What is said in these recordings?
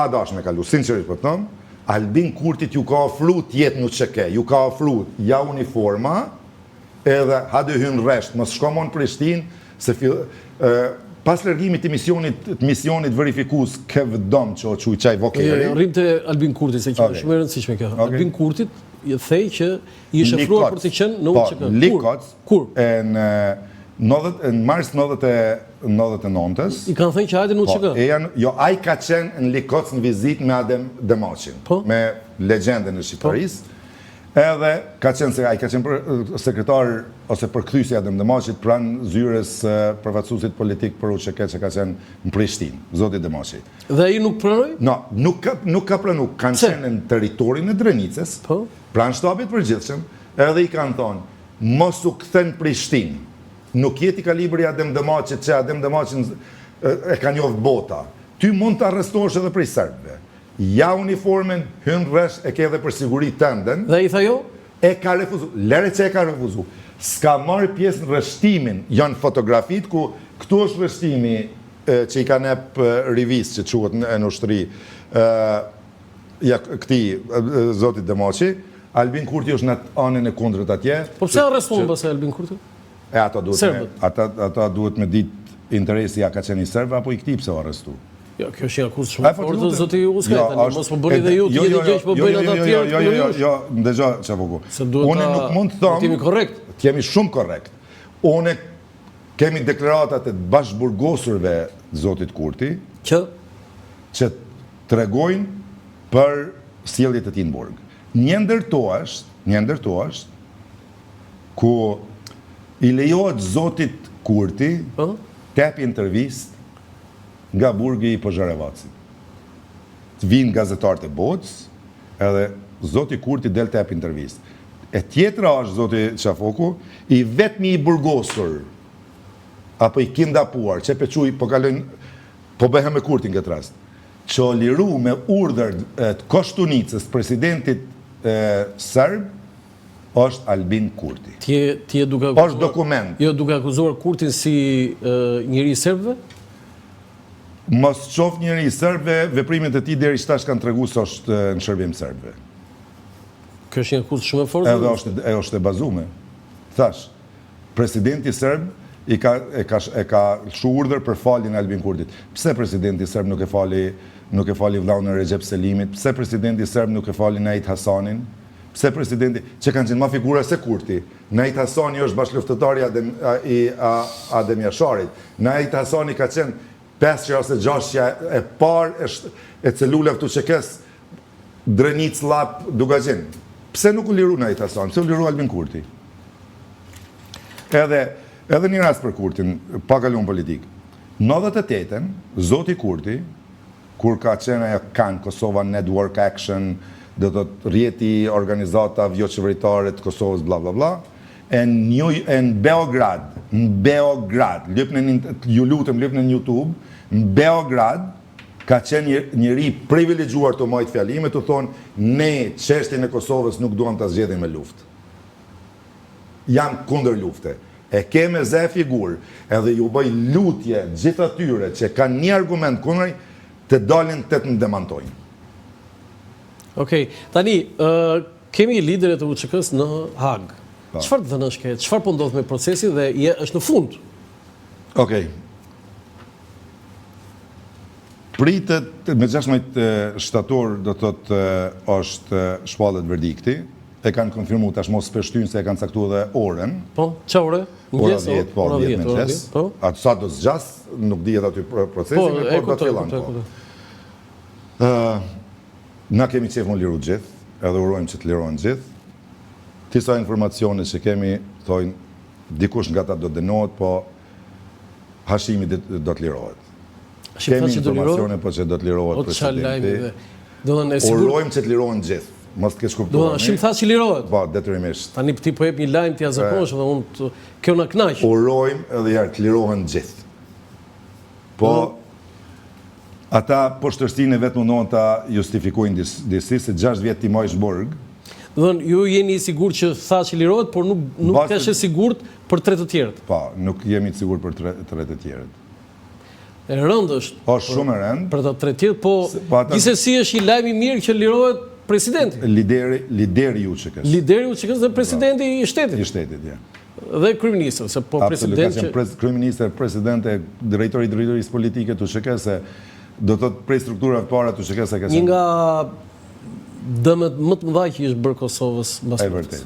dash me kalu, sinqerisht po them, Albin Kurtit ju ka ofru tjetë në çeke, ju ka ofru ja uniforma, edhe hade hyn rresht, mos shkomon Prishtinë, se pas largimit të misionit verifikues KVDOM që o quj qaj vokeri. Rrim të Albin Kurtit, se që shumë e rëndësishme kjo. Albin Kurtit i thej që i shëfruar për të qenë në unë që Likoc, Kur? Në mars 99-ës. I kanë thënë që hajde në unë që Jo, a i ka qenë në Likoc në vizit me Adem Demoqin, me legendën e Shqipërisë. Edhe ka qenë sekretar ose përkthyesi Adem Demoqit pranë zyres përfaqësuesit politik për UÇK që ka qenë në Prishtinë, zoti Demoqi. Dhe ai nuk pranoi? Nuk ka pranu, kanë qenë në territorin e Drenicës, pranë shtabit përgjithshëm, edhe i kanë thonë, mos u kthen Prishtinë. Nuk jeti kalibri Adem Demoqit që Adem Demoqin e ka njoft bota. Ty mund të arrestohesh edhe prej serbëve. Ja uniformen, hyn rresh, e ke edhe për siguri tënden. Dhe i tha jo? E ka refuzu. Lere që e ka refuzu. S'ka marrë pjesë në rreshtimin, janë fotografit ku këtu është rreshtimi që i ka nep rivis që quhet në ushtri këti zotit Demoqi. Albin Kurti është në anën e kundrët atje. Po pse arrestuan pastaj Albin Kurti? Ata duhet me ditë interesi a ka qenë i serb apo i këtij pse u arrestu. Jo, kjo është një akuzë shumë fortë, zoti Uskaj, mos po bëni dhe ju të jetë gjë që po bëjnë ata të tjerë. Jo, ndëgjoj çavuku. Unë nuk mund të them. Jemi korrekt. Jemi shumë korrekt. Unë kemi deklaratat e bashkëburgosurve zotit Kurti që tregojnë për sjelljet e tij në burg. Një ndërto është ku i lejohet zotit Kurti të japë intervistë nga burgi i Pozharevacit. Të vinë gazetarët e botës, edhe zoti Kurti del të japë intervistë. E tjetra është zoti Qafoku, i vetmi i burgosur, apo i kindapuar, që po bëhem me Kurtin këtë rast, që o liru me urdhër të Koshtunicës, presidentit serb, është Albin Kurti. Ti e duke është dokument. Jo duke akuzuar Kurtin si njëri i serbëve? Mos qof njëri i serbëve, veprimet e tij deri tash kanë treguar se është në shërbim serbëve. Kjo është një akuzë shumë e fortë. Edhe është e bazuar. Thash, presidenti serb e ka shu urdhër për faljen e Albin Kurtit. Pse presidenti serb nuk e fali vllaun e Recep Selimit? Pse presidenti serb nuk e fali Nait Hasanin? Pse presidenti që kanë qenë ma figura se Kurti? Nait Hasani është bashkëluftëtari i Adem Jasharit. Nait Hasani ka qenë 5 ose 6 e parë e celuleve të UÇK-s Drenic Lap Dugazhin. Pse nuk u liru Nait Hasani? Pse u liru Albin Kurti? Edhe një rast për Kurtin, pa kaluar politik. Në 98-ën, zoti Kurti, kur ka qenë ajo kanë Kosova Network Action, dhe të rjeti organizata vjoqeveritare të Kosovës, bla bla bla, në Beograd, ju lutem lypni në YouTube, në Beograd ka qenë njëri privilegjuar të majtë fjalime të thonë, ne çështjen e Kosovës nuk duam ta zgjedhim me luftë. Jam kundër lufte. E ke me zë figurë, edhe ju bëj lutje gjithë atyre që kanë një argument kundër, të dalin të të demantojnë. Okej, tani, kemi liderët e UÇK-s në Hag. Çfarë të dhënësh ke? Çfarë po ndodh me procesin dhe është në fund? Okej. Pritet me 16 shtator do thotë është shpallet verdikti. E kanë konfirmuar tashmë së shtynë se e kanë caktuar edhe orën. Po, çfarë ore? Ora 10, po 10 mëngjes. Atë sa do zgjas, nuk dihet aty procesin, por do të fillon. Na kemi qef më liru gjithë, edhe urojmë që të lirohen gjithë. Tisa informacione që kemi, thojnë, dikush nga ta do dënohet, po Hashimi do të lirohet. Kemi informacione po që do të lirohet presidenti. Urojmë që të lirohen gjithë. Mos të kesh kuptuar. Hashim tha që lirohet. Po, detyrimisht. Tani ti po jep një lajm ti azakosh dhe unë kjo na kënaq. Urojmë edhe të lirohen gjithë. Po ata poshtërsinë vetë mundohen ta justifikojnë disi se 6 vjet ti mojsh burg. Dhën, ju jeni i sigurt që tha që lirohet, por nuk kesh e sigurt për 3 të tjerët. Po, nuk jemi të sigurt për 3 të tjerët. E rëndë është. Është shumë e rëndë. Për të tretjet, po gjithsesi është i lajm i mirë që lirohet presidenti. Lideri UÇK-s. Lideri UÇK-s dhe presidenti i shtetit. I shtetit, ja. Dhe kryeministri, se po president që... Kryeministri, presidente, drejtori i drejtorisë politike të UÇK-s, se do të thotë prej strukturave të para të UÇK-s e ka. Një nga dëmet më të mëdha që është bërë Kosovës mbas. E vërtet.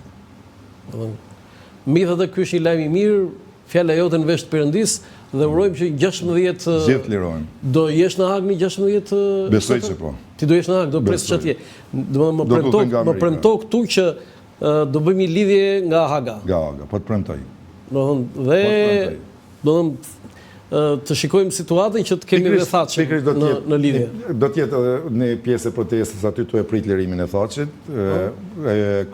Mi dhe ky është i lajm i mirë, fjala jote në vesh të Perëndis dhe urojmë që 16 gjithë lirojmë. Do jesh në Hag në 16? Besoj që po. Ti do jesh në Hag, do pres çatje. Domethënë më premto këtu që do bëjmë një lidhje nga Haga. Nga Haga, po të premtoj. Dhe të shikojmë situatën që të kemi dhe Thatshin në lidhje. Do tjetë në pjesë e protestës aty të e prit lirimin e Thatshit.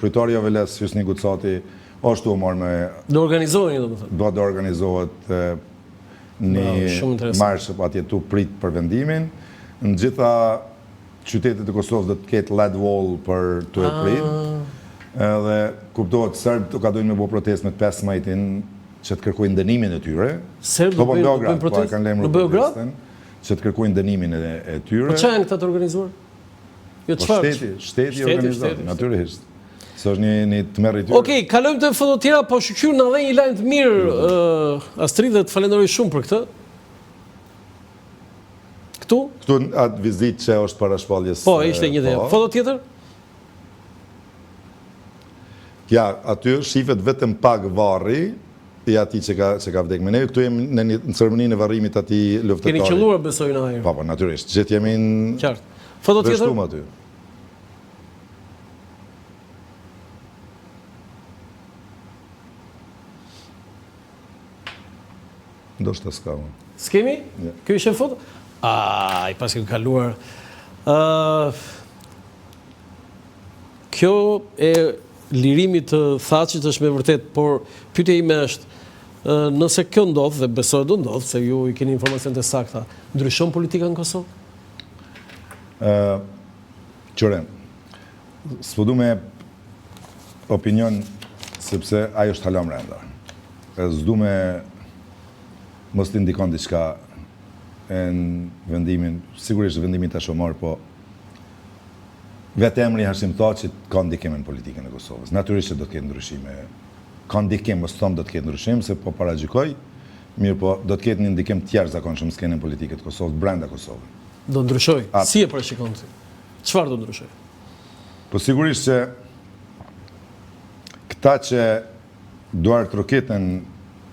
Kryetari Veles Hysni Gucati është u marrë me... Do organizohen, domethënë. Do të organizohet një marshë atje tu prit për vendimin. Në gjitha qytetet e Kosovës do të ketë led wall për të e prit. Edhe kuptohet Serbë të ka dojnë me bo protest me 15 që të kërkojnë dënimin e tyre. Serbë do bëjnë protest në Beograd? Që të kërkojnë dënimin e tyre. Po që janë këta të organizuar? Shteti organizuar, natyrisht. Së është një të merë i tyre. Okej, kalojmë të foto tjera, po shqyr në dhe një lajmë të mirë, Astrid, dhe të falenderoj shumë për këtë. Këtu? Këtu atë vizit që është para shpalljes. Po, ishte një dhe. Foto tjetër? Ja, aty shifet vetëm pak varri, i ati që ka vdek me ne. Këtu jemi në ceremoninë e varrimit ati luftëtari. Keni qëlluar besoj në ajër? Po, natyrisht. Gjithë jemi në... Qartë. Foto tjetër? Vështum aty. Do shtë s'ka më. S'kemi? Kjo ishe foto? I pas këtë kaluar. Kjo e lirimit të Thatshit është me vërtet, por pyetja ime është, nëse kjo ndodh, dhe besoj do ndodh, se ju i keni informacion të sakta, ndryshon politika në Kosovë? Qëre, s'po du me opinion, sepse ajo është halom renda. S'du me mos të indikon diçka në vendimin, sigurisht vendimin të shomar, po vetë emri Hashim Thaçit ka ndikim në politikën e Kosovës. Natyrisht që do të ketë ndryshime. Ka ndikim, mos thonë do të ketë ndryshim, se po paragjykoj, mirë po do të ketë një ndikim të jashtëzakonshëm s'kenë në politikën e Kosovës, brenda Kosovës. Do ndryshoj? Si e parashikon ti? Çfarë do ndryshoj? Po sigurisht që këta që duart roketën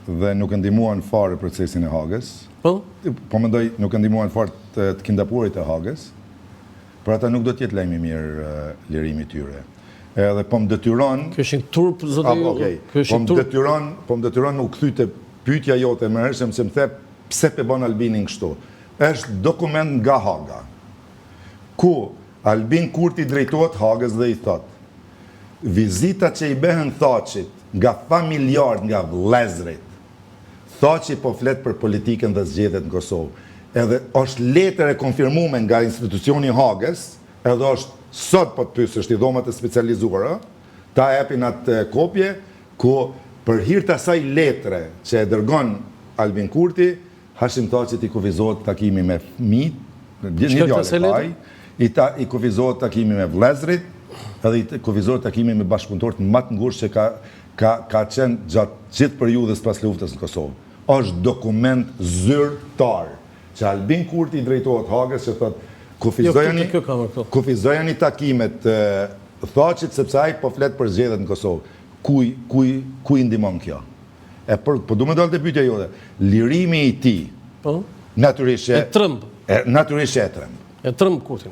dhe nuk e ndihmuan fare procesin e Hagës. Po mendoj nuk e ndihmuan fare të kindapurit e Hagës. Për ata nuk do të jetë lajm i mirë lirimi i tyre. Edhe po më detyron... Kjo është një turp, zoti. Po më detyron u kthy te pyetja jote më hershëm se më the pse pe bën Albinin kështu. Është dokument nga Haga. Ku Albin Kurti drejtohet Hagës dhe i thot: vizitat që i bëhen Thaçit nga familjarët, nga vëllezërit. Thaçi po flet për politikën dhe zgjedhjet në Kosovë. Edhe është letër e konfirmuar nga institucioni Hagës, edhe është sot po të pyesësh ti dhomat e specializuara, ta japin atë kopje ku për hir të asaj letre që e dërgon Albin Kurti, Hashim Thaçit i kufizohet takimi me fëmijët, një djalë i kufizohet takimi me vëllezërit, edhe i kufizohet takimi me bashkëpunëtorët më të ngushtë që ka qenë gjatë gjithë periudhës pas luftës në Kosovë. Është dokument zyrtar që Albin Kurti i drejtohet Hagës që thotë kufizojeni takimet Thaçit sepse ai po flet për zgjedhjet në Kosovë. Ku i ndihmon kjo? Po du me dalë të pyetja jote. Lirimi i tij natyrisht e tremb. Natyrisht e tremb. E tremb Kurtin.